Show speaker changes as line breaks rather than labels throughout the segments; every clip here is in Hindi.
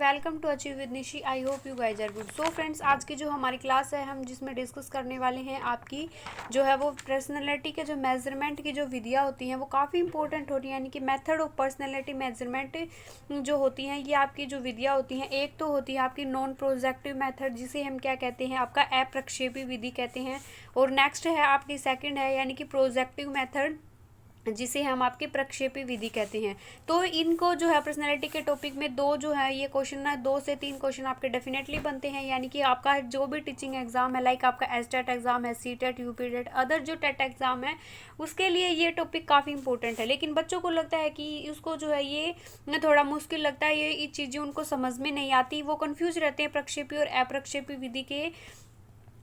Welcome to achieve with Nishi. I hope you guys are good. So friends, आज की जो हमारी क्लास है हम जिसमें डिस्कस करने वाले हैं आपकी जो है वो पर्सनैलिटी के जो मेजरमेंट की जो विधियाँ होती हैं वो काफ़ी इंपॉर्टेंट होती हैं, यानी कि मेथड ऑफ पर्सनैलिटी मेजरमेंट जो होती हैं ये आपकी जो विधियाँ होती हैं, एक तो होती है आपकी नॉन प्रोजेक्टिव मेथड जिसे हम क्या कहते हैं आपका अप्रक्षेपी विधि कहते हैं, और नेक्स्ट है आपकी सेकंड है यानी कि प्रोजेक्टिव मेथड जिसे हम आपके प्रक्षेपी विधि कहते हैं। तो इनको जो है पर्सनैलिटी के टॉपिक में दो जो है ये क्वेश्चन है, 2 से 3 क्वेश्चन आपके डेफिनेटली बनते हैं, यानी कि आपका जो भी टीचिंग एग्जाम है लाइक आपका एसटेट एग्जाम है, सीटेट, यूपीटेट, अदर जो टेट एग्जाम है उसके लिए ये टॉपिक काफ़ी इंपॉर्टेंट है। लेकिन बच्चों को लगता है कि उसको जो है ये थोड़ा मुश्किल लगता है, ये चीज़ें उनको समझ में नहीं आती, वो कन्फ्यूज रहते हैं प्रक्षेपी और अप्रक्षेपी विधि के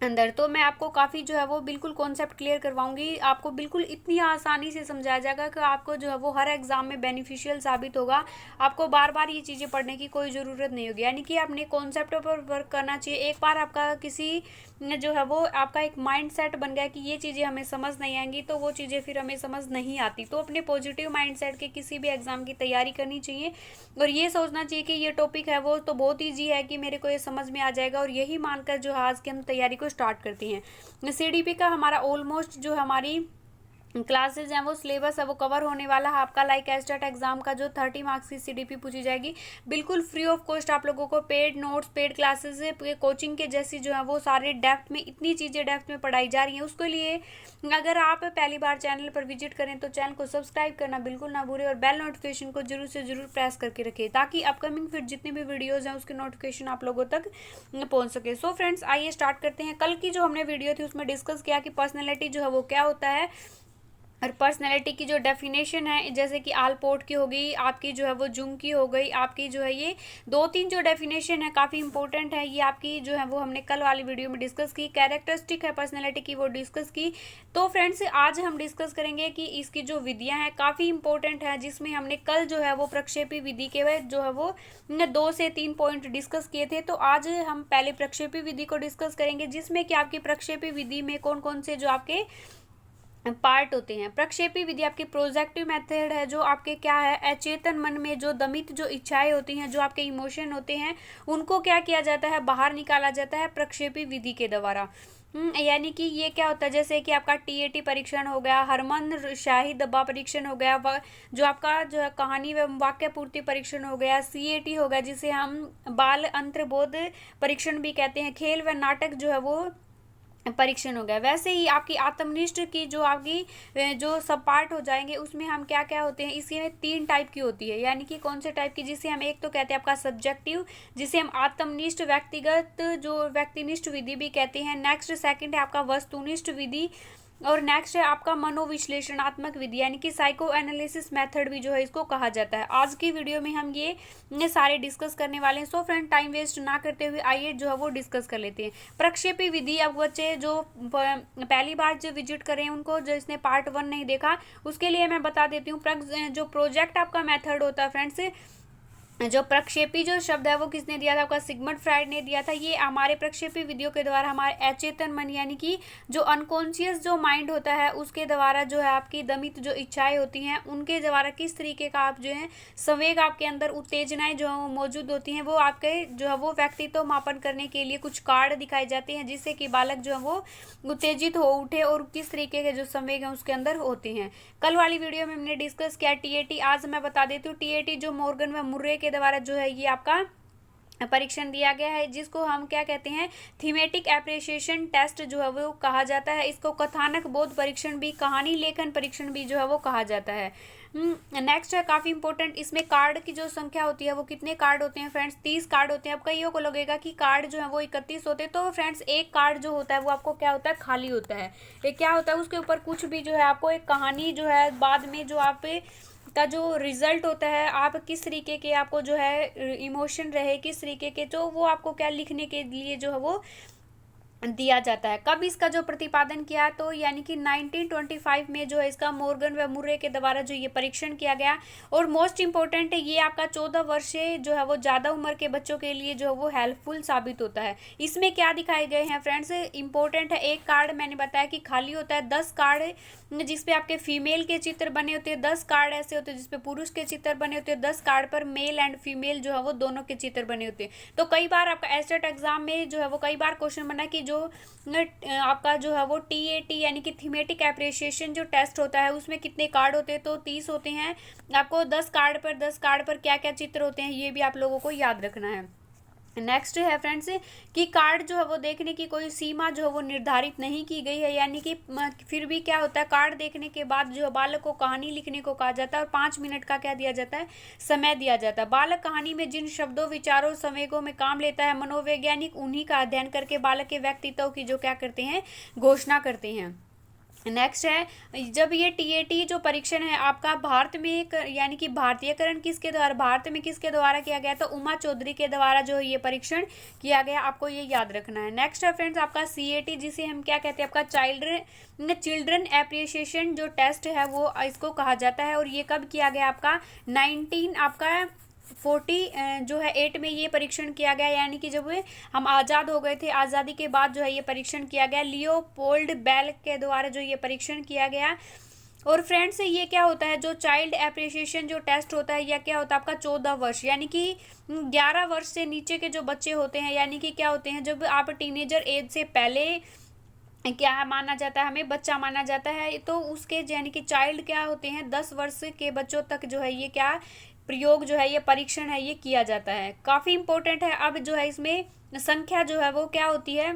अंदर। तो मैं आपको काफ़ी जो है वो बिल्कुल कॉन्सेप्ट क्लियर करवाऊंगी, आपको बिल्कुल इतनी आसानी से समझाया जाएगा कि आपको जो है वो हर एग्ज़ाम में बेनिफिशियल साबित होगा। आपको बार बार ये चीज़ें पढ़ने की कोई ज़रूरत नहीं होगी, यानी कि आपने कॉन्सेप्ट पर वर्क करना चाहिए। एक बार आपका किसी जो है वो आपका एक माइंड सेट बन गया कि ये चीज़ें हमें समझ नहीं आएंगी, तो वो चीज़ें फिर हमें समझ नहीं आती। तो अपने पॉजिटिव माइंड सेट के किसी भी एग्ज़ाम की तैयारी करनी चाहिए और ये सोचना चाहिए कि ये टॉपिक है वो तो बहुत ईजी है कि मेरे को ये समझ में आ जाएगा, और यही मानकर जो आज की हम तैयारी को स्टार्ट करते हैं। सीडीपी का हमारा ऑलमोस्ट जो हमारी क्लासेज हैं वो सिलेबस है वो कवर होने वाला है आपका लाइक एस्टेट एग्जाम का जो 30 मार्क्स की सीडीपी पूछी जाएगी बिल्कुल फ्री ऑफ कॉस्ट। आप लोगों को paid notes, paid classes, coaching के जैसी जो है वो सारे डेप्थ में इतनी चीज़ें डेप्थ में पढ़ाई जा रही हैं। उसके लिए अगर आप पहली बार चैनल पर विजिट करें तो चैनल को सब्सक्राइब करना बिल्कुल ना भूलें और बेल नोटिफिकेशन को जरूर से जरूर प्रेस करके रखें ताकि अपकमिंग फिर जितनी भी वीडियोज़ हैं उसकी नोटिफिकेशन आप लोगों तक पहुँच सके। सो फ्रेंड्स, आइए स्टार्ट करते हैं। कल की जो हमने वीडियो थी उसमें डिस्कस किया कि पर्सनैलिटी जो है वो क्या होता है, और पर्सनैलिटी की जो डेफिनेशन है जैसे कि आलपोर्ट की हो गई, आपकी जो है वो जुंग की हो गई, आपकी जो है ये 2-3 जो डेफिनेशन है काफ़ी इंपॉर्टेंट है, ये आपकी जो है वो हमने कल वाली वीडियो में डिस्कस की। कैरेक्टरिस्टिक है पर्सनैलिटी की वो डिस्कस की। तो फ्रेंड्स, आज हम डिस्कस करेंगे कि इसकी जो विधियाँ हैं काफ़ी इंपॉर्टेंट है, जिसमें हमने कल जो है वो प्रक्षेपी विधि के जो है वो 2 से 3 पॉइंट डिस्कस किए थे। तो आज हम पहले प्रक्षेपी विधि को डिस्कस करेंगे जिसमें कि आपकी प्रक्षेपी विधि में कौन कौन से जो आपके पार्ट होते हैं। प्रक्षेपी विधि आपकी प्रोजेक्टिव मेथड है जो आपके क्या है अचेतन मन में जो दमित जो इच्छाएं होती हैं, जो आपके इमोशन होते हैं, उनको क्या किया जाता है, बाहर निकाला जाता है प्रक्षेपी विधि के द्वारा। यानी कि ये क्या होता है, जैसे कि आपका टीएटी परीक्षण हो गया, हरमन शाही दब्बा परीक्षण हो गया, जो आपका जो है कहानी व वाक्य पूर्ति परीक्षण हो गया, सीएटी हो गया जिसे हम बाल अंतर्बोध परीक्षण भी कहते हैं, खेल व नाटक जो है वो परीक्षण हो गया। वैसे ही आपकी आत्मनिष्ठ की जो आपकी जो सब पार्ट हो जाएंगे उसमें हम क्या क्या होते हैं, इसमें 3 टाइप की होती है, यानी कि कौन से टाइप की, जिसे हम एक तो कहते हैं आपका सब्जेक्टिव जिसे हम आत्मनिष्ठ व्यक्तिगत जो व्यक्तिनिष्ठ विधि भी कहते हैं। नेक्स्ट सेकंड है आपका वस्तुनिष्ठ विधि, और नेक्स्ट है आपका मनोविश्लेषणात्मक विधि यानी कि साइको एनालिसिस मेथड भी जो है इसको कहा जाता है। आज की वीडियो में हम ये सारे डिस्कस करने वाले हैं। सो फ्रेंड, टाइम वेस्ट ना करते हुए आइए जो है वो डिस्कस कर लेते हैं। प्रक्षेपी विधि, अब बच्चे जो पहली बार जो विजिट करें उनको जिसने पार्ट 1 नहीं देखा उसके लिए मैं बता देती हूँ। जो प्रोजेक्ट आपका मेथड होता है फ्रेंड्स, जो प्रक्षेपी जो शब्द है वो किसने दिया था, आपका सिगमंड फ्राइड ने दिया था। ये हमारे प्रक्षेपी विधियों के द्वारा हमारे अचेतन मन यानी कि जो अनकॉन्शियस जो माइंड होता है उसके द्वारा जो है आपकी दमित जो इच्छाएं होती हैं उनके द्वारा किस तरीके का आप जो है संवेग आपके अंदर उत्तेजनाएं जो है वो मौजूद होती हैं, वो आपके जो है वो व्यक्तित्व मापन करने के लिए कुछ कार्ड दिखाए जाते हैं जिससे कि बालक जो है वो उत्तेजित हो उठे और किस तरीके के जो संवेग हैं उसके अंदर होते हैं। कल वाली वीडियो में हमने डिस्कस किया टीएटी। आज मैं बता देती हूँ टीएटी जो मॉर्गन व मुर्रे के द्वारा जो है ये आपका परीक्षण दिया गया है, जिसको हम क्या कहते हैं थीमेटिक एप्रिसिएशन टेस्ट जो है वो कहा जाता है। इसको कथानक बोध परीक्षण भी, कहानी लेखन परीक्षण भी जो है वो कहा जाता है। नेक्स्ट है काफ़ी इंपॉर्टेंट, इसमें कार्ड की जो संख्या होती है वो कितने कार्ड होते हैं फ्रेंड्स, 30 कार्ड होते हैं। अब कईयों को लगेगा कि कार्ड जो है वो 31 होते हैं, तो फ्रेंड्स एक कार्ड जो होता है वो आपको क्या होता है, खाली होता है। एक क्या होता है, उसके ऊपर कुछ भी जो है आपको एक कहानी जो है बाद में जो आप का जो रिजल्ट होता है, आप किस तरीके के आपको जो है इमोशन रहे, किस तरीके के, तो वो आपको क्या लिखने के लिए जो है वो दिया जाता है। कब इसका जो प्रतिपादन किया तो यानी कि 1925 में जो है इसका मॉर्गन व मुर्रे के द्वारा जो ये परीक्षण किया गया। और मोस्ट इम्पोर्टेंट है ये आपका 14 वर्ष से जो है वो ज़्यादा उम्र के बच्चों के लिए जो है वो हेल्पफुल साबित होता है। इसमें क्या दिखाए गए हैं फ्रेंड्स, इंपॉर्टेंट है। एक कार्ड मैंने बताया कि खाली होता है, 10 कार्ड जिसपे आपके फीमेल के चित्र बने होते हैं, 10 कार्ड ऐसे होते हैं जिसपे पुरुष के चित्र बने होते हैं, 10 कार्ड पर मेल एंड फीमेल जो है वो दोनों के चित्र बने होते हैं। तो कई बार आपका एस्टेट एग्जाम में जो है वो कई बार क्वेश्चन बना कि जो आपका जो है वो TAT यानी कि थीमेटिक एप्रिसिएशन जो टेस्ट होता है उसमें कितने कार्ड होते हैं, तो 30 होते हैं। आपको 10 कार्ड पर क्या क्या चित्र होते हैं ये भी आप लोगों को याद रखना है। नेक्स्ट है फ्रेंड्स कि कार्ड जो है वो देखने की कोई सीमा जो है वो निर्धारित नहीं की गई है, यानी कि फिर भी क्या होता है, कार्ड देखने के बाद जो बालक को कहानी लिखने को कहा जाता है और 5 मिनट का क्या दिया जाता है, समय दिया जाता है। बालक कहानी में जिन शब्दों, विचारों, संवेगों में काम लेता है, मनोवैज्ञानिक उन्हीं का अध्ययन करके बालक के व्यक्तित्व की जो क्या करते हैं, घोषणा करते हैं। नेक्स्ट है जब ये TAT जो परीक्षण है आपका भारत में यानी कि भारतीयकरण किसके द्वारा, भारत में किसके द्वारा किया गया, तो उमा चौधरी के द्वारा जो ये परीक्षण किया गया, आपको ये याद रखना है। नेक्स्ट है फ्रेंड्स आपका CAT जिसे हम क्या कहते हैं, आपका चिल्ड्रन एप्रिसिएशन जो टेस्ट है वो इसको कहा जाता है। और ये कब किया गया, आपका 1940 जो है 8 में ये परीक्षण किया गया, यानी कि जब हम आज़ाद हो गए थे, आज़ादी के बाद जो है ये परीक्षण किया गया, लियोपोल्ड बेल के द्वारा जो ये परीक्षण किया गया। और फ्रेंड्स ये क्या होता है, जो चाइल्ड एप्रिसिएशन जो टेस्ट होता है यह क्या होता है आपका 14 वर्ष यानी कि 11 वर्ष से नीचे के जो बच्चे होते हैं, यानी कि क्या होते हैं, जब आप टीनेजर एज से पहले क्या माना जाता है, हमें बच्चा माना जाता है, तो उसके यानी कि चाइल्ड क्या होते हैं, 10 वर्ष के बच्चों तक जो है ये क्या प्रयोग जो है, ये परीक्षण है, ये किया जाता है। काफ़ी इंपॉर्टेंट है। अब जो है इसमें संख्या जो है वो क्या होती है,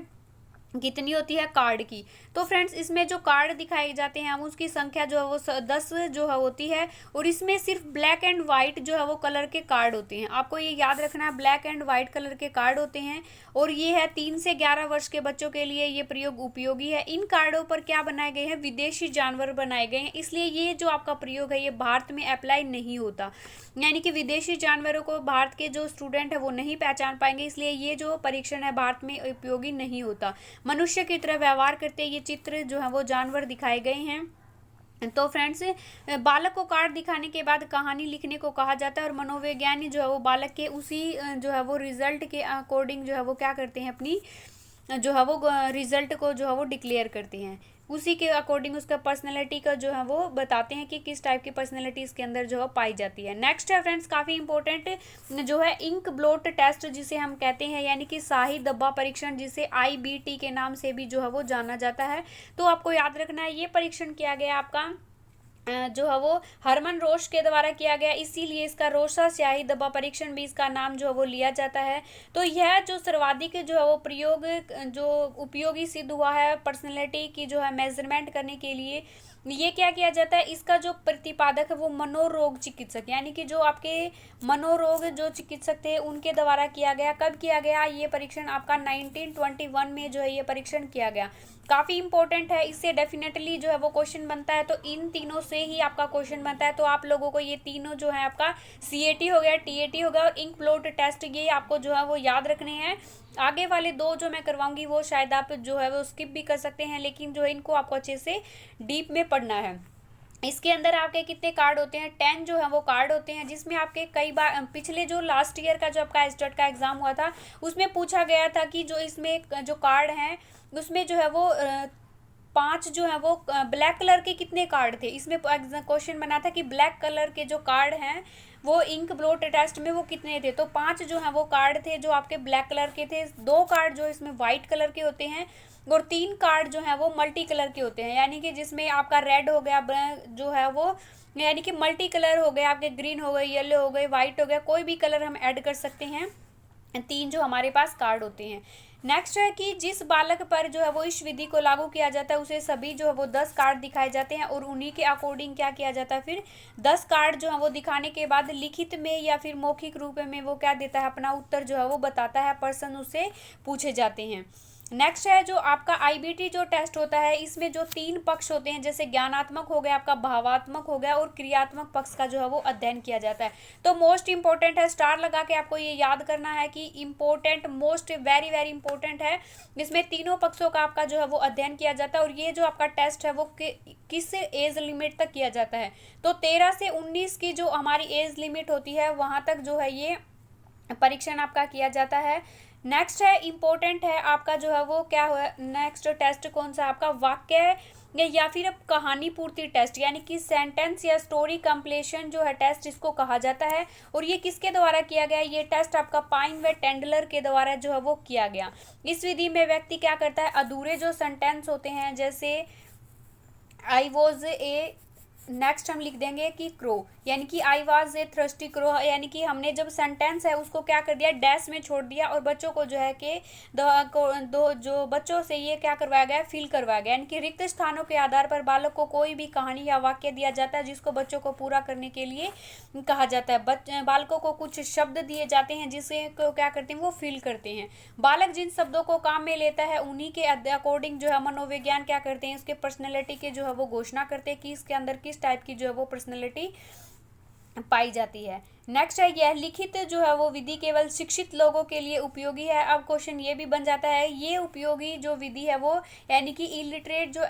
कितनी होती है कार्ड की, तो फ्रेंड्स इसमें जो कार्ड दिखाए जाते हैं हम उसकी संख्या जो है वो 10 जो है होती है। और इसमें सिर्फ ब्लैक एंड वाइट जो है वो कलर के कार्ड होते हैं, आपको ये याद रखना है, ब्लैक एंड वाइट कलर के कार्ड होते हैं। और ये है 3 से 11 वर्ष के बच्चों के लिए ये प्रयोग उपयोगी है। इन कार्डों पर क्या बनाए गए हैं, विदेशी जानवर बनाए गए हैं, इसलिए ये जो आपका प्रयोग है ये भारत में अप्लाई नहीं होता, यानी कि विदेशी जानवरों को भारत के जो स्टूडेंट है वो नहीं पहचान पाएंगे, इसलिए ये जो परीक्षण है भारत में उपयोगी नहीं होता। मनुष्य की तरह व्यवहार करते ये चित्र जो है वो जानवर दिखाए गए हैं। तो फ्रेंड्स बालक को कार्ड दिखाने के बाद कहानी लिखने को कहा जाता है और मनोवैज्ञानिक जो है वो बालक के उसी जो है वो रिजल्ट के अकॉर्डिंग जो है वो क्या करते हैं, अपनी जो है वो रिजल्ट को जो है वो डिक्लेयर करते हैं, उसी के अकॉर्डिंग उसका पर्सनैलिटी का जो है वो बताते हैं कि किस टाइप की पर्सनैलिटी इसके अंदर जो है पाई जाती है। नेक्स्ट है फ्रेंड्स काफ़ी इंपॉर्टेंट जो है इंक ब्लोट टेस्ट जिसे हम कहते हैं, यानी कि शाही धब्बा परीक्षण जिसे IBT के नाम से भी जो है वो जाना जाता है। तो आपको याद रखना है ये परीक्षण किया गया आपका जो है वो हरमन रोश के द्वारा किया गया, इसीलिए इसका रोशा स्याही दबा परीक्षण भी इसका नाम जो है वो लिया जाता है। तो यह जो सर्वाधिक जो है वो प्रयोग जो उपयोगी सिद्ध हुआ है पर्सनैलिटी की जो है मेजरमेंट करने के लिए, ये क्या किया जाता है, इसका जो प्रतिपादक है वो मनोरोग चिकित्सक, यानी कि जो आपके मनोरोग जो चिकित्सक थे उनके द्वारा किया गया। कब किया गया ये परीक्षण, आपका 1921 में जो है ये परीक्षण किया गया। काफ़ी इंपॉर्टेंट है, इससे डेफिनेटली जो है वो क्वेश्चन बनता है, तो इन तीनों से ही आपका क्वेश्चन बनता है। तो आप लोगों को ये तीनों जो है आपका CAT हो गया, TAT हो गया और इंक ब्लोट टेस्ट, ये आपको जो है वो याद रखने हैं। आगे वाले 2 जो मैं करवाऊंगी वो शायद आप जो है वो स्किप भी कर सकते हैं, लेकिन जो है इनको आपको अच्छे से डीप में पढ़ना है। इसके अंदर आपके कितने कार्ड होते हैं, 10 जो है वो कार्ड होते हैं, जिसमें आपके कई बार पिछले जो लास्ट ईयर का जो आपका एस्टेट का एग्जाम हुआ था उसमें पूछा गया था कि जो इसमें जो कार्ड हैं उसमें जो है वो 5 जो है वो ब्लैक कलर के कितने कार्ड थे, इसमें क्वेश्चन बना था कि ब्लैक कलर के जो कार्ड हैं वो इंक ब्लोट टेस्ट में वो कितने थे, तो 5 जो है वो कार्ड थे जो आपके ब्लैक कलर के थे, 2 कार्ड जो इसमें वाइट कलर के होते हैं और 3 कार्ड जो है वो मल्टी कलर के होते हैं, यानी कि जिसमें आपका रेड हो गया जो है वो यानी कि मल्टी कलर हो गए, आपके ग्रीन हो गए, येलो हो गए, वाइट हो गया, कोई भी कलर हम ऐड कर सकते हैं। 3 जो हमारे पास कार्ड होते हैं। नेक्स्ट है कि जिस बालक पर जो है वो इस विधि को लागू किया जाता है उसे सभी जो है वो 10 कार्ड दिखाए जाते हैं और उन्हीं के अकॉर्डिंग क्या किया जाता है, फिर 10 कार्ड जो है वो दिखाने के बाद लिखित में या फिर मौखिक रूप में वो क्या देता है, अपना उत्तर जो है वो बताता है, प्रश्न उससे पूछे जाते हैं। नेक्स्ट है जो आपका आईबीटी जो टेस्ट होता है, इसमें जो 3 पक्ष होते हैं, जैसे ज्ञानात्मक हो गया, आपका भावात्मक हो गया और क्रियात्मक पक्ष का जो है वो अध्ययन किया जाता है। तो मोस्ट इंपॉर्टेंट है, स्टार लगा के आपको ये याद करना है कि important, most, very very important है। इसमें तीनों पक्षों का आपका जो है वो अध्ययन किया जाता है। और ये जो आपका टेस्ट है वो किस एज लिमिट तक किया जाता है, तो 13 से 19 की जो हमारी एज लिमिट होती है वहाँ तक जो है ये परीक्षण आपका किया जाता है। नेक्स्ट है, इम्पोर्टेंट है आपका जो है वो क्या हुआ, नेक्स्ट टेस्ट कौन सा आपका वाक्य या फिर अब कहानी पूर्ति टेस्ट, यानी कि सेंटेंस या स्टोरी कंप्लीशन जो है टेस्ट इसको कहा जाता है। और ये किसके द्वारा किया गया, ये टेस्ट आपका पाइन व टेंडलर के द्वारा जो है वो किया गया। इस विधि में व्यक्ति क्या करता है, अधूरे जो सेंटेंस होते हैं, जैसे आई वॉज ए, नेक्स्ट हम लिख देंगे कि क्रो, यानी कि I was a thirsty crow, यानी कि हमने जब सेंटेंस है उसको क्या कर दिया, डैश में छोड़ दिया और बच्चों को जो है कि दो जो बच्चों से ये क्या करवाया गया, फिल करवाया गया। यानी कि रिक्त स्थानों के आधार पर बालक को कोई भी कहानी या वाक्य दिया जाता है जिसको बच्चों को पूरा करने के लिए कहा जाता है। बालकों को कुछ शब्द दिए जाते हैं जिसे को क्या करते हैं, वो फिल करते हैं। बालक जिन शब्दों को काम में लेता है उन्हीं के अकॉर्डिंग जो है मनोविज्ञान क्या करते हैं, उसके पर्सनैलिटी के जो है वो घोषणा करते हैं कि इसके अंदर किस टाइप की जो है वो पर्सनैलिटी पाई जाती है। नेक्स्ट है, यह लिखित जो है वो विधि केवल शिक्षित लोगों के लिए उपयोगी है। अब क्वेश्चन ये भी बन जाता है, ये उपयोगी जो विधि है वो यानी कि इलिटरेट जो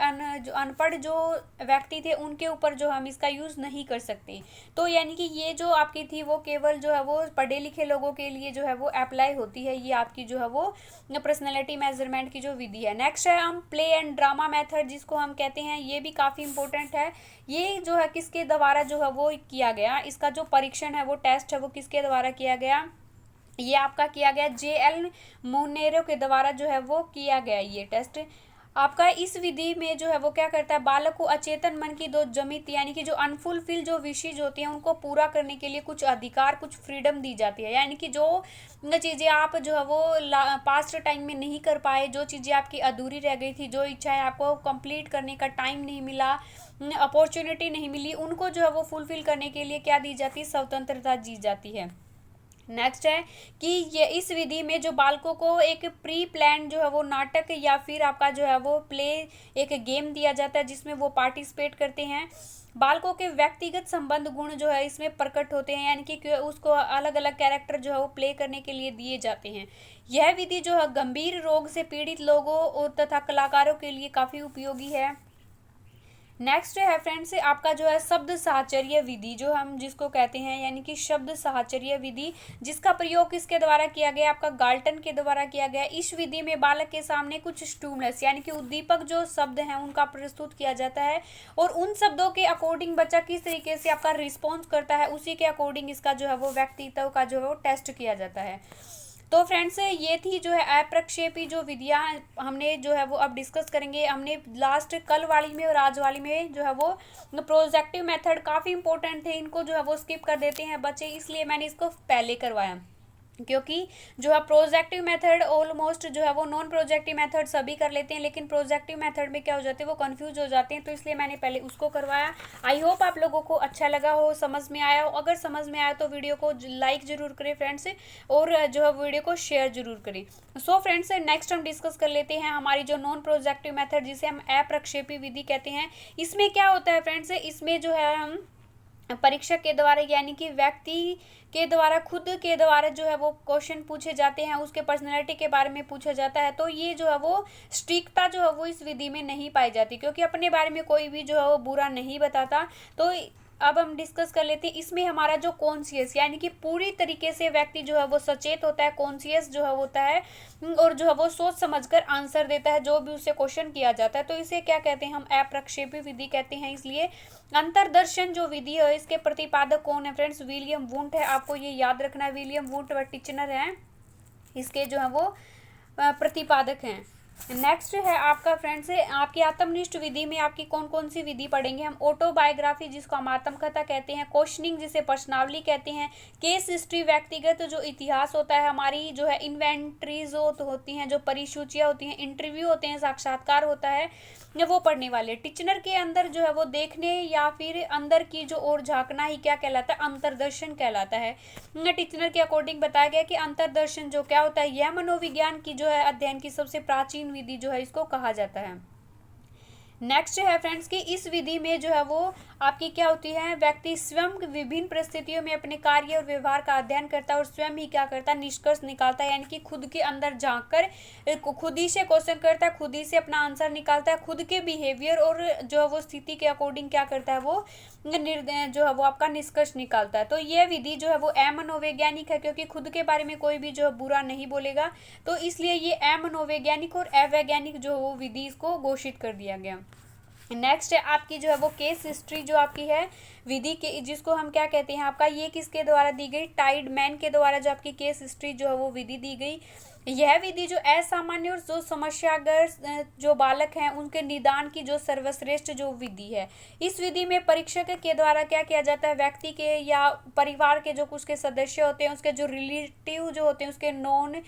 अनपढ़ जो व्यक्ति थे उनके ऊपर जो हम इसका यूज़ नहीं कर सकते। तो यानी कि ये जो आपकी थी वो केवल जो है वो पढ़े लिखे लोगों के लिए जो है वो अप्लाई होती है, ये आपकी जो है वो पर्सनैलिटी मेजरमेंट की जो विधि है। नेक्स्ट है हम प्ले एंड ड्रामा मेथड जिसको हम कहते हैं, ये भी काफ़ी इंपॉर्टेंट है। ये जो है किसके द्वारा जो है वो किया गया, इसका जो परीक्षण है वो टेस्ट है वो किसके द्वारा किया गया, ये आपका किया गया JL मोनेरो के द्वारा जो है वो किया गया ये टेस्ट आपका। इस विधि में जो है वो क्या करता है, बालक को अचेतन मन की दो जमित यानी कि जो अनफुलफिल जो विशेष होती हैं उनको पूरा करने के लिए कुछ अधिकार, कुछ फ्रीडम दी जाती है। यानी कि जो चीज़ें आप जो है वो पास्ट टाइम में नहीं कर पाए, जो चीज़ें आपकी अधूरी रह गई थी, जो इच्छाएं आपको कंप्लीट करने का टाइम नहीं मिला, अपॉर्चुनिटी नहीं मिली, उनको जो है वो फुलफिल करने के लिए क्या दी जाती है, स्वतंत्रता दी जाती है। नेक्स्ट है कि ये इस विधि में जो बालकों को एक प्री प्लान जो है वो नाटक या फिर आपका जो है वो प्ले, एक गेम दिया जाता है जिसमें वो पार्टिसिपेट करते हैं। बालकों के व्यक्तिगत संबंध गुण जो है इसमें प्रकट होते हैं, यानी कि उसको अलग अलग कैरेक्टर जो है वो प्ले करने के लिए दिए जाते हैं। यह विधि जो है गंभीर रोग से पीड़ित लोगों और तथा कलाकारों के लिए काफ़ी उपयोगी है। नेक्स्ट है फ्रेंड्स आपका जो है शब्द साहचर्य विधि जो हम जिसको कहते हैं, यानी कि शब्द साहचर्य विधि, जिसका प्रयोग किसके द्वारा किया गया, आपका गाल्टन के द्वारा किया गया। इस विधि में बालक के सामने कुछ स्टिमुलस यानी कि उद्दीपक जो शब्द हैं उनका प्रस्तुत किया जाता है और उन शब्दों के अकॉर्डिंग बच्चा किस तरीके से आपका रिस्पॉन्स करता है उसी के अकॉर्डिंग इसका जो है वो व्यक्तित्व का जो है वो टेस्ट किया जाता है। तो फ्रेंड्स ये थी जो है अप्रक्षेपी जो विधियाँ हमने जो है वो अब डिस्कस करेंगे। हमने लास्ट कल वाली में और आज वाली में जो है वो प्रोजेक्टिव मेथड काफ़ी इंपॉर्टेंट थे, इनको जो है वो स्किप कर देते हैं बच्चे, इसलिए मैंने इसको पहले करवाया, क्योंकि जो है प्रोजेक्टिव मेथड ऑलमोस्ट जो है वो नॉन प्रोजेक्टिव मेथड सभी कर लेते हैं, लेकिन प्रोजेक्टिव मेथड में क्या हो जाते हैं, वो कंफ्यूज हो जाते हैं, तो इसलिए मैंने पहले उसको करवाया। आई होप आप लोगों को अच्छा लगा हो, समझ में आया हो। अगर समझ में आया तो वीडियो को लाइक ज़रूर करें फ्रेंड्स, और जो है वीडियो को शेयर जरूर करें। सो फ्रेंड्स नेक्स्ट हम डिस्कस कर लेते हैं हमारी जो नॉन प्रोजेक्टिव मेथड जिसे हम अप्रक्षेपी विधि कहते हैं। इसमें क्या होता है फ्रेंड्स, इसमें जो है हम परीक्षक के द्वारा यानी कि व्यक्ति के द्वारा खुद के द्वारा जो है वो क्वेश्चन पूछे जाते हैं, उसके पर्सनैलिटी के बारे में पूछा जाता है। तो ये जो है वो स्ट्रिक्टता जो है वो इस विधि में नहीं पाई जाती, क्योंकि अपने बारे में कोई भी जो है वो बुरा नहीं बताता। तो अब हम डिस्कस कर लेते हैं इसमें हमारा जो कॉन्शियस यानी कि पूरी तरीके से व्यक्ति जो है वो सचेत होता है, कॉन्शियस जो है होता है, और जो है वो सोच समझकर आंसर देता है जो भी उससे क्वेश्चन किया जाता है। तो इसे क्या कहते हैं, हम अप्रक्षेपी विधि कहते हैं। इसलिए अंतरदर्शन जो विधि है इसके प्रतिपादक कौन है फ्रेंड्स, विलियम वुंट है। आपको ये याद रखना है, विलियम वुंट व टिचनर है इसके जो है वो प्रतिपादक हैं। नेक्स्ट है आपका फ्रेंड्स आपकी आत्मनिष्ठ विधि में आपकी कौन कौन सी विधि पढ़ेंगे हम, ऑटोबायोग्राफी जिसको हम आत्मकथा कहते हैं, क्वेश्चनिंग जिसे प्रश्नावली कहते हैं, केस हिस्ट्री व्यक्तिगत जो इतिहास होता है हमारी, जो है इन्वेंट्रीज होती हैं, जो परिसूचियाँ होती हैं, इंटरव्यू होते हैं, साक्षात्कार होता है, वो पढ़ने वाले। टिचनर के अंदर जो है वो देखने या फिर अंदर की जो ओर झांकना ही क्या कहलाता है, अंतर्दर्शन कहलाता है। टिचनर के अकॉर्डिंग बताया गया कि अंतर्दर्शन जो क्या होता है, यह मनोविज्ञान की जो है अध्ययन की सबसे प्राचीन प्राचीन विधि जो है इसको कहा जाता है। नेक्स्ट है फ्रेंड्स कि इस विधि में जो है वो आपकी क्या होती है, व्यक्ति स्वयं विभिन्न परिस्थितियों में अपने कार्य और व्यवहार का अध्ययन करता है और स्वयं ही क्या करता है, निष्कर्ष निकालता है, यानी कि खुद के अंदर झांक कर खुद ही से क्वेश्चन करता है, खुद ही से अपना आंसर निकालता है, खुद के बिहेवियर और जो है वो स्थिति के अकॉर्डिंग क्या करता है, वो जो है वो आपका निष्कर्ष निकालता है। तो यह विधि जो है वो अमनोवैज्ञानिक है, क्योंकि खुद के बारे में कोई भी जो है बुरा नहीं बोलेगा, तो इसलिए ये अमनोवैज्ञानिक और अवैज्ञानिक जो वो विधि इसको घोषित कर दिया गया। नेक्स्ट है आपकी जो है वो केस हिस्ट्री जो आपकी है विधि के, जिसको हम क्या कहते हैं आपका, ये किसके द्वारा दी गई, टाइडमैन के द्वारा जो आपकी केस हिस्ट्री जो है वो विधि दी गई। यह विधि जो असामान्य और जो समस्याग्रस्त जो बालक हैं उनके निदान की जो सर्वश्रेष्ठ जो विधि है। इस विधि में परीक्षक के द्वारा क्या किया जाता है, व्यक्ति के या परिवार के जो कुछ के सदस्य होते हैं, उसके जो रिलेटिव जो होते हैं, उसके नॉन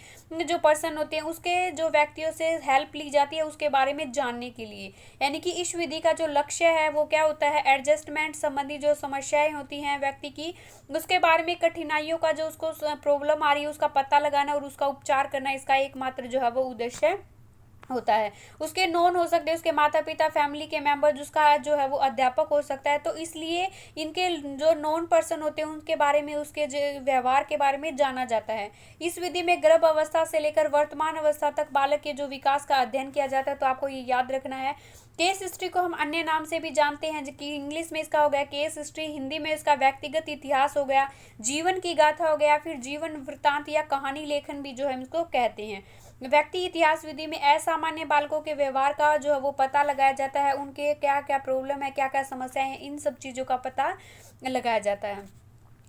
जो पर्सन होते हैं, उसके जो व्यक्तियों से हेल्प ली जाती है उसके बारे में जानने के लिए। यानी कि इस विधि का जो लक्ष्य है वो क्या होता है, एडजस्टमेंट संबंधी जो समस्याएं होती हैं व्यक्ति की, उसके बारे में कठिनाइयों का जो उसको प्रॉब्लम आ रही है उसका पता लगाना और उसका उपचार करना, इसका एकमात्र जो है वो उद्देश्य होता है। उसके नॉन हो सकते हैं, उसके माता पिता, फैमिली के मेंबर, जिसका जो है वो अध्यापक हो सकता है। तो इसलिए इनके जो नॉन पर्सन होते हैं उनके बारे में, उसके व्यवहार के बारे में जाना जाता है। इस विधि में गर्भ अवस्था से लेकर वर्तमान अवस्था तक बालक के जो विकास का अध्ययन किया जाता है। तो आपको ये याद रखना है। केस हिस्ट्री को हम अन्य नाम से भी जानते हैं, जो कि इंग्लिश में इसका हो गया केस हिस्ट्री, हिंदी में इसका व्यक्तिगत इतिहास हो गया, जीवन की गाथा हो गया, फिर जीवन वृत्तांत या कहानी लेखन भी जो है इसको कहते हैं। व्यक्ति इतिहास विधि में असामान्य बालकों के व्यवहार का जो है वो पता लगाया जाता है, उनके क्या क्या प्रॉब्लम है, क्या क्या समस्याएं हैं, इन सब चीज़ों का पता लगाया जाता है।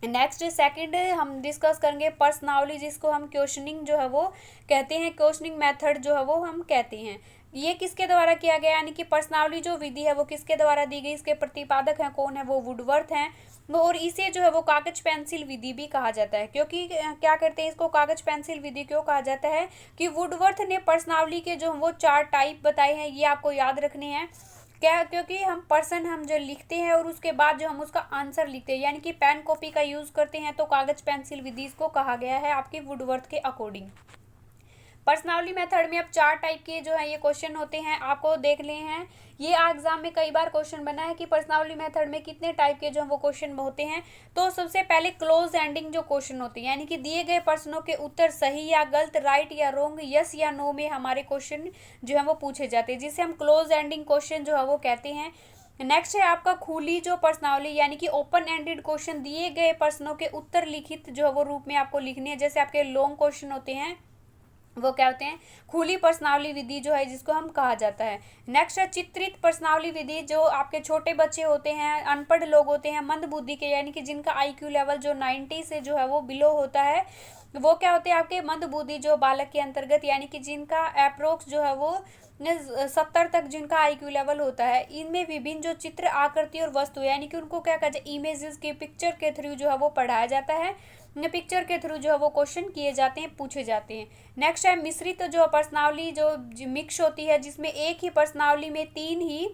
नेक्स्ट सेकंड हम डिस्कस करेंगे पर्सनावली, जिसको हम क्वेश्चनिंग जो है वो कहते हैं, क्वेश्चनिंग मेथड जो है वो हम कहते हैं। ये किसके द्वारा किया गया, यानी कि पर्सनावली जो विधि है वो किसके द्वारा दी गई, इसके प्रतिपादक हैं कौन है, वो वुडवर्थ हैं। और इसे जो है वो कागज पेंसिल विधि भी कहा जाता है, क्योंकि क्या करते हैं इसको कागज पेंसिल विधि क्यों कहा जाता है, कि वुडवर्थ ने पर्सनावली के जो वो 4 टाइप बताए हैं, ये आपको याद रखने हैं। क्या, क्योंकि हम जो लिखते हैं और उसके बाद जो हम उसका आंसर लिखते हैं, यानी कि पेन कॉपी का यूज़ करते हैं, तो कागज पेंसिल विधि इसको कहा गया है आपकी वुडवर्थ के अकॉर्डिंग। पर्सनावली मेथड में अब 4 टाइप के जो है ये क्वेश्चन होते हैं, आपको देख ले हैं। ये एग्जाम में कई बार क्वेश्चन बना है कि पर्सनावली मेथड में कितने टाइप के जो वो क्वेश्चन होते हैं। तो सबसे पहले क्लोज एंडिंग जो क्वेश्चन होते हैं, यानी कि दिए गए प्रश्नों के उत्तर सही या गलत, राइट या रॉन्ग, यस या नो में हमारे क्वेश्चन जो है वो पूछे जाते हैं, जिसे हम क्लोज एंडिंग क्वेश्चन जो है वो कहते हैं। नेक्स्ट है आपका खुली जो प्रश्नावली, यानी कि ओपन एंडेड क्वेश्चन, दिए गए प्रश्नों के उत्तर लिखित जो है वो रूप में आपको लिखने हैं। जैसे आपके लॉन्ग क्वेश्चन होते हैं वो क्या होते हैं, खुली प्रश्नावली विधि जो है जिसको हम कहा जाता है। नेक्स्ट है चित्रित प्रश्नावली विधि, जो आपके छोटे बच्चे होते हैं, अनपढ़ लोग होते हैं, मंद बुद्धि के, यानी कि जिनका IQ लेवल जो 90 से जो है वो बिलो होता है, वो क्या होते हैं आपके मंद बुद्धि जो बालक के अंतर्गत, यानी कि जिनका अप्रोक्स जो है वो 70 तक जिनका IQ लेवल होता है। इनमें विभिन्न जो चित्र, आकृति और वस्तु, यानी कि उनको क्या कहते हैं, इमेजेस के, पिक्चर के थ्रू जो है वो पढ़ाया जाता है, पिक्चर के थ्रू जो है वो क्वेश्चन किए जाते हैं, पूछे जाते हैं। नेक्स्ट है मिश्रित जो प्रश्नावली जो मिक्स होती है, जिसमें एक ही प्रश्नावली में 3 ही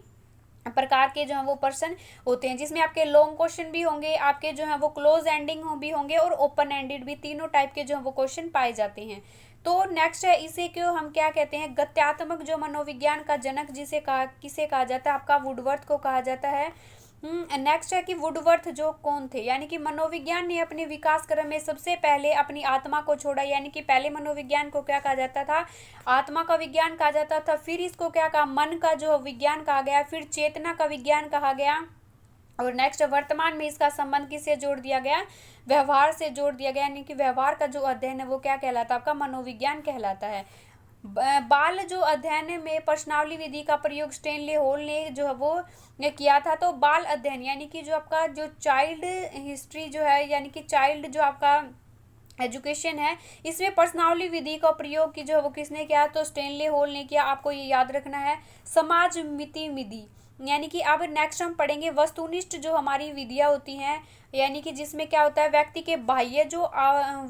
प्रकार के जो है वो पर्सन होते हैं, जिसमें आपके लॉन्ग क्वेश्चन भी होंगे, आपके जो है वो क्लोज एंडिंग भी होंगे और ओपन एंडेड भी, तीनों टाइप के जो है वो क्वेश्चन पाए जाते हैं। तो नेक्स्ट है इसे क्यों हम क्या कहते हैं, गत्यात्मक जो मनोविज्ञान का जनक किसे कहा जाता है, आपका वुडवर्थ को कहा जाता है। नेक्स्ट है कि वुडवर्थ जो कौन थे, यानी कि मनोविज्ञान ने अपने विकास क्रम में सबसे पहले अपनी आत्मा को छोड़ा, यानी कि पहले मनोविज्ञान को क्या कहा जाता था, आत्मा का विज्ञान कहा जाता था, फिर इसको क्या कहा, मन का जो विज्ञान कहा गया, फिर चेतना का विज्ञान कहा गया, और नेक्स्ट वर्तमान में इसका संबंध किससे जोड़ दिया गया, व्यवहार से जोड़ दिया गया, यानी कि व्यवहार का जो अध्ययन है वो क्या कहलाता है, आपका मनोविज्ञान कहलाता है। बाल जो अध्ययन में प्रश्नावली विधि का प्रयोग स्टेनले हॉल ने जो है वो किया था। तो बाल अध्ययन यानी कि जो आपका जो चाइल्ड हिस्ट्री जो है, यानी कि चाइल्ड जो आपका एजुकेशन है, इसमें प्रश्नावली विधि का प्रयोग की जो है वो किसने किया, तो स्टेनले हॉल ने किया। आपको ये याद रखना है। समाज मिति विधि, यानी कि अब नेक्स्ट हम पढ़ेंगे वस्तुनिष्ठ जो हमारी विधियाँ होती हैं, यानी कि जिसमें क्या होता है, व्यक्ति के बाह्य जो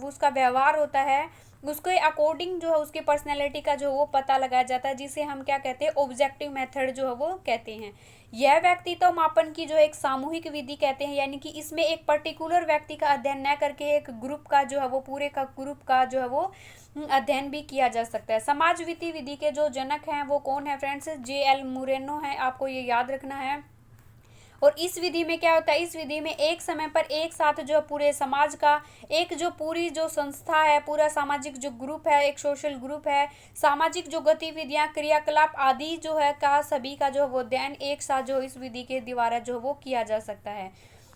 उसका व्यवहार होता है उसके अकॉर्डिंग जो है उसके पर्सनैलिटी का जो वो पता लगाया जाता है, जिसे हम क्या कहते हैं, ऑब्जेक्टिव मेथड जो है वो कहते हैं। यह व्यक्तित्व मापन की जो एक सामूहिक विधि कहते हैं, यानी कि इसमें एक पर्टिकुलर व्यक्ति का अध्ययन न करके एक ग्रुप का जो है वो पूरे का ग्रुप का जो है वो अध्ययन भी किया जा सकता है। समाजविधि विधि के जो जनक हैं वो कौन है फ्रेंड्स, J.L. मोरेनो है, आपको ये याद रखना है। और इस विधि में क्या होता है, इस विधि में एक समय पर एक साथ जो पूरे समाज का एक जो पूरी जो संस्था है, पूरा सामाजिक जो ग्रुप है, एक सोशल ग्रुप है, सामाजिक जो गतिविधियां क्रियाकलाप आदि जो है का सभी का जो वो अध्ययन एक साथ जो इस विधि के द्वारा जो वो किया जा सकता है।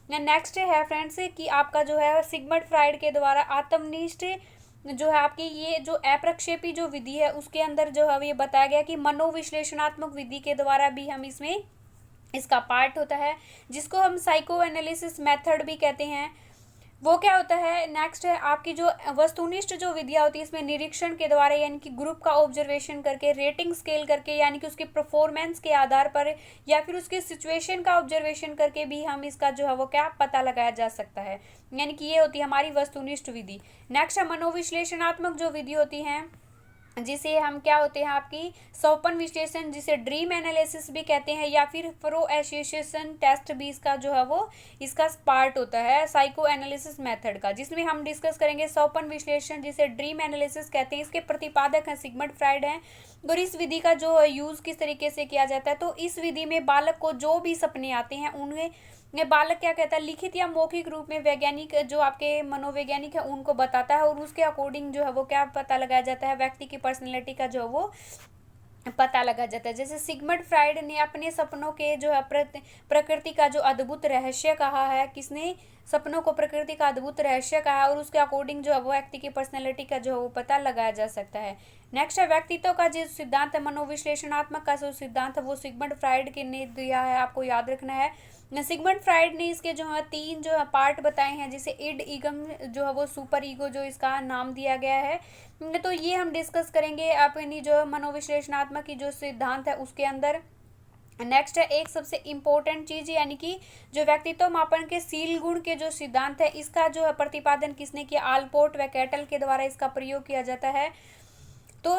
नेक्स्ट है फ्रेंड्स कि आपका जो है सिगमंड फ्राइड के द्वारा आत्मनिष्ठ जो है आपकी ये जो अप्रक्षेपी जो विधि है उसके अंदर जो है ये बताया गया कि मनोविश्लेषणात्मक विधि के द्वारा भी हम इसमें इसका पार्ट होता है, जिसको हम साइको एनालिसिस मेथड भी कहते हैं। वो क्या होता है, नेक्स्ट है आपकी जो वस्तुनिष्ठ जो विधियाँ होती है, इसमें निरीक्षण के द्वारा यानी कि ग्रुप का ऑब्जर्वेशन करके, रेटिंग स्केल करके यानी कि उसके परफॉर्मेंस के आधार पर या फिर उसके सिचुएशन का ऑब्जर्वेशन करके भी हम इसका जो है वो क्या पता लगाया जा सकता है, यानी कि ये होती है हमारी वस्तुनिष्ठ विधि। नेक्स्ट है मनोविश्लेषणात्मक जो विधि होती है, जिसे हम क्या होते हैं आपकी स्वप्न विश्लेषण, जिसे ड्रीम एनालिसिस भी कहते हैं, या फिर फ्रो एसोसिएशन टेस्ट भी इसका जो है वो इसका पार्ट होता है साइको एनालिसिस मेथड का, जिसमें हम डिस्कस करेंगे स्वप्न विश्लेषण जिसे ड्रीम एनालिसिस कहते हैं। इसके प्रतिपादक हैं सिगमंड फ्राइड हैं। और इस विधि का जो यूज़ किस तरीके से किया जाता है, तो इस विधि में बालक को जो भी सपने आते हैं उन्हें बालक क्या कहता है, लिखित या मौखिक रूप में वैज्ञानिक जो आपके मनोवैज्ञानिक है उनको बताता है, और उसके अकॉर्डिंग जो है वो क्या पता लगाया जाता है, व्यक्ति की पर्सनैलिटी का जो वो पता लगा जाता है। जैसे सिगमंड फ्राइड ने अपने सपनों के जो है प्रकृति का जो अद्भुत रहस्य कहा है, किसने, सपनों को प्रकृति का अद्भुत रहस्य कहा है, और उसके अकॉर्डिंग जो है वो व्यक्ति की पर्सनैलिटी का जो है वो पता लगाया जा सकता है। नेक्स्ट है व्यक्तित्व का जो सिद्धांत है, मनोविश्लेषणात्मक का जो सिद्धांत है वो सिगमंड फ्राइड के ने दिया है, आपको याद रखना है। सिगमंड फ्राइड ने इसके जो है 3 जो है पार्ट बताए हैं, जिसे इड, ईगम जो है वो सुपर ईगो जो इसका नाम दिया गया है। तो ये हम डिस्कस करेंगे अपनी जो मनोविश्लेषणात्मक की जो सिद्धांत है उसके अंदर। नेक्स्ट है एक सबसे इम्पोर्टेंट चीज़, यानी कि जो व्यक्तित्व मापन के सील गुण के जो सिद्धांत है इसका जो है प्रतिपादन किसने किया, आलपोर्ट व कैटल के द्वारा इसका प्रयोग किया जाता है। तो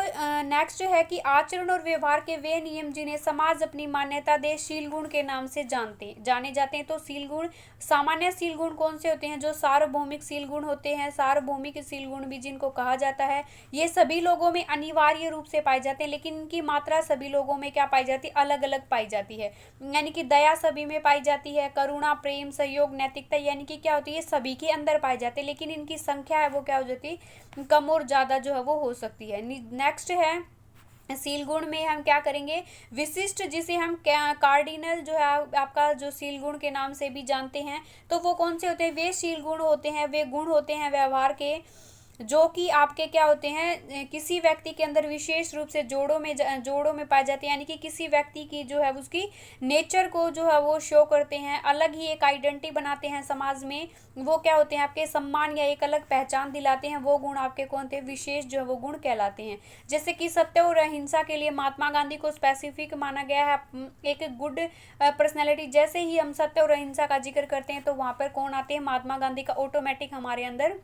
नेक्स्ट जो है कि आचरण और व्यवहार के वे नियम जिन्हें समाज अपनी मान्यता दे शील गुण के नाम से जाने जाते हैं। तो शील गुण, सामान्य शील गुण कौन से होते हैं, जो सार्वभौमिक शील गुण होते हैं, सार्वभौमिक शील गुण भी जिनको कहा जाता है, ये सभी लोगों में अनिवार्य रूप से पाए जाते हैं, लेकिन इनकी मात्रा सभी लोगों में क्या पाई जाती है, अलग अलग पाई जाती है। यानी कि दया सभी में पाई जाती है, करुणा, प्रेम, सहयोग, नैतिकता यानी कि क्या होती है, सभी के अंदर पाए जाते हैं, लेकिन इनकी संख्या है वो क्या हो जाती है, कम और ज़्यादा जो है वो हो सकती है। नेक्स्ट है सील गुण में हम क्या करेंगे, विशिष्ट, जिसे हम कार्डिनल जो है आपका जो सील गुण के नाम से भी जानते हैं। तो वो कौन से होते हैं, वे सील गुण होते हैं, वे गुण होते हैं व्यवहार के जो कि आपके क्या होते हैं, किसी व्यक्ति के अंदर विशेष रूप से जोड़ों में पाए जाते हैं, यानी कि किसी व्यक्ति की जो है उसकी नेचर को जो है वो शो करते हैं, अलग ही एक आइडेंटिटी बनाते हैं समाज में। वो क्या होते हैं, आपके सम्मान या एक अलग पहचान दिलाते हैं। वो गुण आपके कौन थे, विशेष जो है वो गुण कहलाते हैं। जैसे कि सत्य और अहिंसा के लिए महात्मा गांधी को स्पेसिफिक माना गया है, एक गुड पर्सनैलिटी। जैसे ही हम सत्य और अहिंसा का जिक्र करते हैं तो वहाँ पर कौन आते हैं, महात्मा गांधी का ऑटोमेटिक हमारे अंदर,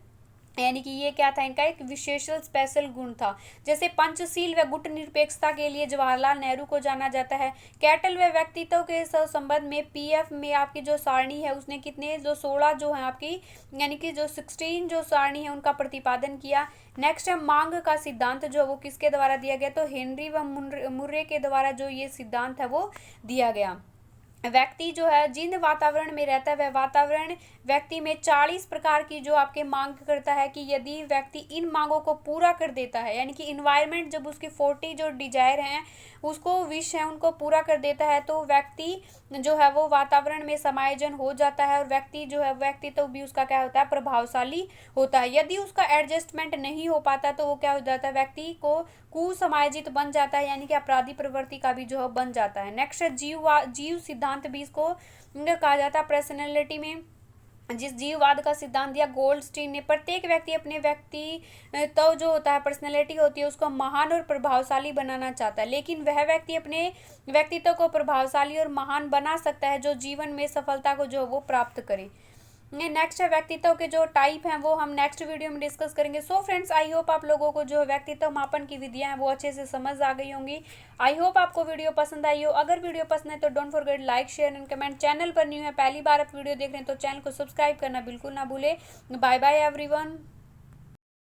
यानी कि ये क्या था, इनका एक विशेष स्पेशल गुण था। जैसे पंचशील व गुट निरपेक्षता के लिए जवाहरलाल नेहरू को जाना जाता है। कैटल व व्यक्तित्व के संबंध में पीएफ में आपकी जो सारणी है उसने कितने जो 16 जो है आपकी, यानी कि जो 16 जो सारणी है उनका प्रतिपादन किया। नेक्स्ट है मांग का सिद्धांत, जो वो किसके द्वारा दिया गया, तो हेनरी व मुर्रे के द्वारा जो ये सिद्धांत है वो दिया गया। व्यक्ति जो है जिन वातावरण में रहता है वह वातावरण व्यक्ति में 40 प्रकार की जो आपके मांग करता है, कि यदि व्यक्ति इन मांगों को पूरा कर देता है, यानी कि इन्वायरमेंट जब उसकी 40 जो डिजायर हैं उसको विश है उनको पूरा कर देता है, तो व्यक्ति जो है वो वातावरण में समायोजन हो जाता है, और व्यक्ति जो है व्यक्तित्व भी उसका क्या होता है, प्रभावशाली होता है। यदि उसका एडजस्टमेंट नहीं हो पाता तो वो क्या हो जाता है, व्यक्ति को कुसमायोजित बन जाता है, यानी कि अपराधी प्रवृत्ति का भी जो है बन जाता है। नेक्स्ट जीव सिद्धांत भी इसको कहा जाता है पर्सनैलिटी में। जिस जीववाद का सिद्धांत दिया गोल्डस्टीन ने, प्रत्येक व्यक्ति अपने व्यक्ति तो जो होता है पर्सनैलिटी होती है उसको महान और प्रभावशाली बनाना चाहता है, लेकिन वह व्यक्ति अपने व्यक्तित्व को प्रभावशाली और महान बना सकता है जो जीवन में सफलता को जो वो प्राप्त करे। नेक्स्ट है व्यक्तित्व के जो टाइप हैं वो हम नेक्स्ट वीडियो में डिस्कस करेंगे। सो फ्रेंड्स, आई होप आप लोगों को जो व्यक्तित्व मापन की विधियां हैं वो अच्छे से समझ आ गई होंगी। आई होप आपको वीडियो पसंद आई हो। अगर वीडियो पसंद है तो don't forget like share and comment. Channel पर न्यू है, पहली बार आप वीडियो देख रहे हैं तो चैनल को सब्सक्राइब करना बिल्कुल ना भूले। Bye bye everyone.